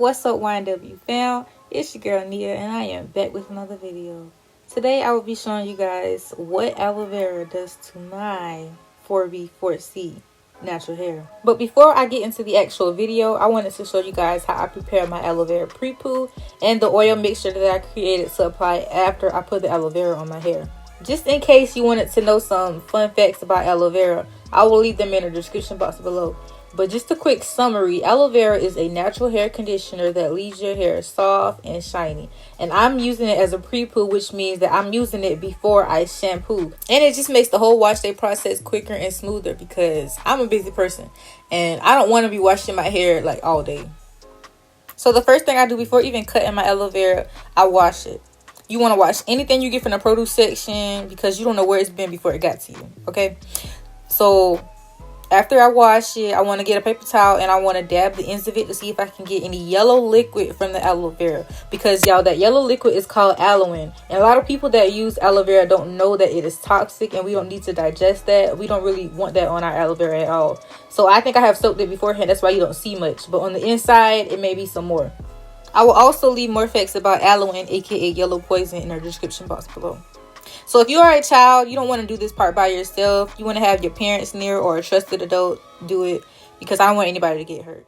What's up, YNW fam? It's your girl Nia, and I am back with another video. Today I will be showing you guys what aloe vera does to my 4B 4C natural hair. But before I get into the actual video, I wanted to show you guys how I prepare my aloe vera pre-poo and the oil mixture that I created to apply after I put the aloe vera on my hair. Just in case you wanted to know some fun facts about aloe vera, I will leave them in the description box below. But just a quick summary, aloe vera is a natural hair conditioner that leaves your hair soft and shiny. And I'm using it as a pre-poo, which means that I'm using it before I shampoo. And it just makes the whole wash day process quicker and smoother because I'm a busy person and I don't want to be washing my hair like all day. So the first thing I do before even cutting my aloe vera, I wash it. You want to wash anything you get from the produce section because you don't know where it's been before it got to you, okay? So after I wash it, I want to get a paper towel and I want to dab the ends of it to see if I can get any yellow liquid from the aloe vera. Because, y'all, that yellow liquid is called Aloin. And a lot of people that use aloe vera don't know that it is toxic and we don't need to digest that. We don't really want that on our aloe vera at all. So I think I have soaked it beforehand. That's why you don't see much. But on the inside, it may be some more. I will also leave more facts about Aloin, aka yellow poison, in our description box below. So if you are a child, you don't want to do this part by yourself. You want to have your parents near or a trusted adult do it because I don't want anybody to get hurt.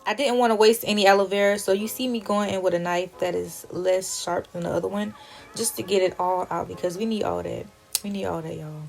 I didn't want to waste any aloe vera, so you see me going in with a knife that is less sharp than the other one just to get it all out because we need all that. We need all that, y'all.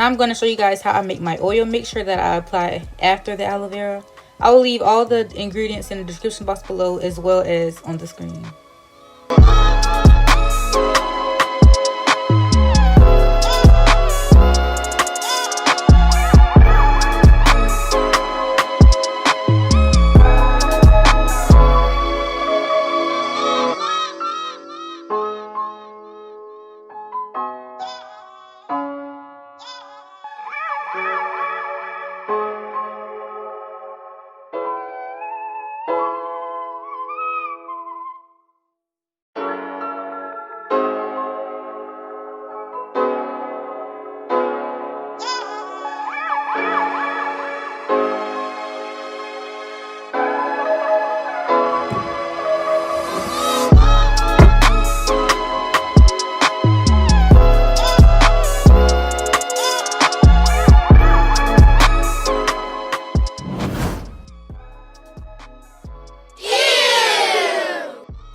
Now I'm going to show you guys how I make my oil mixture that I apply after the aloe vera. I will leave all the ingredients in the description box below as well as on the screen.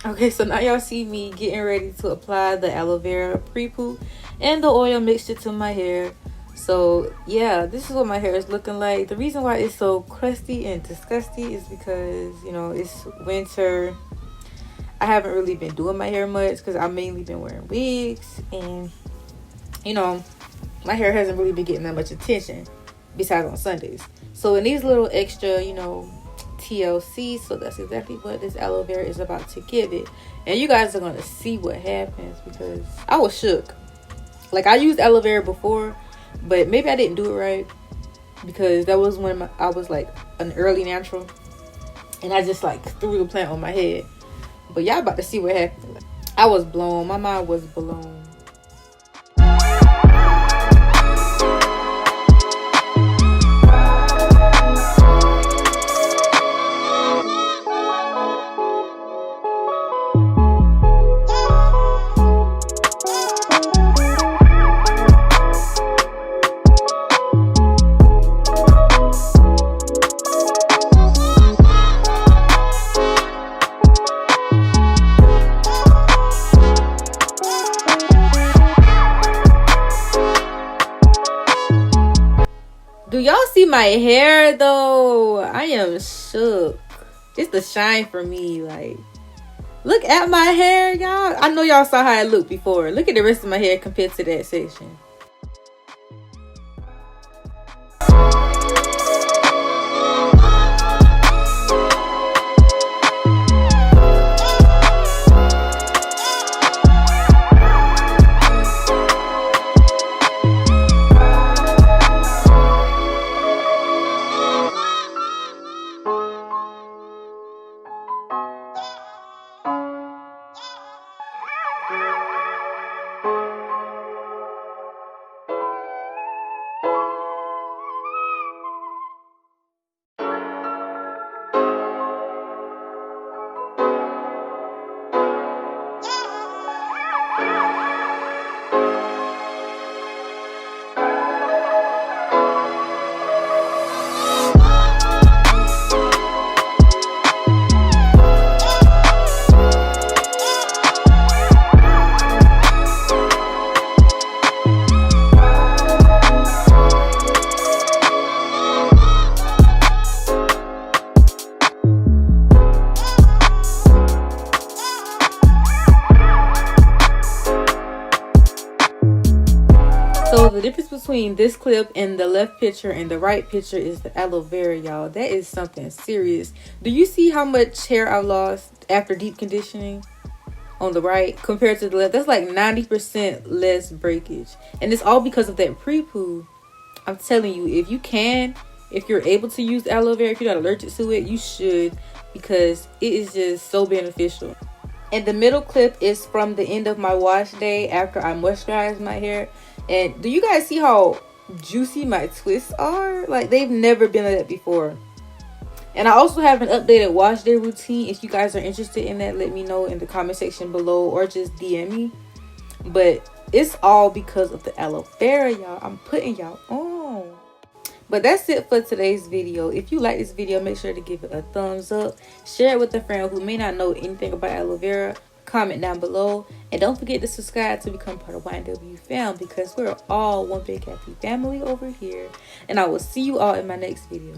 Okay, so now y'all see me getting ready to apply the aloe vera pre-poo and the oil mixture to my hair. So yeah, this is what my hair is looking like. The reason why it's so crusty and disgusting is because, you know, it's winter. I haven't really been doing my hair much because I've mainly been wearing wigs, and you know, my hair hasn't really been getting that much attention besides on Sundays. So it needs a little extra, you know, TLC. So that's exactly what this aloe vera is about to give it. And you guys are going to see what happens, because I was shook. Like, I used aloe vera before, but maybe I didn't do it right, because that was when I was like an early natural, and I just like threw the plant on my head. But y'all about to see what happened. I was blown. My mind was blown. Do y'all see my hair though? I am shook. It's the shine for me. Like, look at my hair, y'all. I know y'all saw how it looked before. Look at the rest of my hair compared to that section. So the difference between this clip and the left picture and the right picture is the aloe vera, y'all. That is something serious. Do you see how much hair I lost after deep conditioning on the right compared to the left? That's like 90% less breakage. And it's all because of that pre-poo. I'm telling you, if you're able to use aloe vera, if you're not allergic to it, you should, because it is just so beneficial. And the middle clip is from the end of my wash day after I moisturized my hair. And do you guys see how juicy my twists are? Like, they've never been like that before. And I also have an updated wash day routine. If you guys are interested in that, let me know in the comment section below, or just DM me. But it's all because of the aloe vera, y'all. I'm putting y'all on. But that's it for today's video. If you like this video, make sure to give it a thumbs up. Share it with a friend who may not know anything about aloe vera. Comment down below. And don't forget to subscribe to become part of YNW fam, because we're all one big happy family over here. And I will see you all in my next video.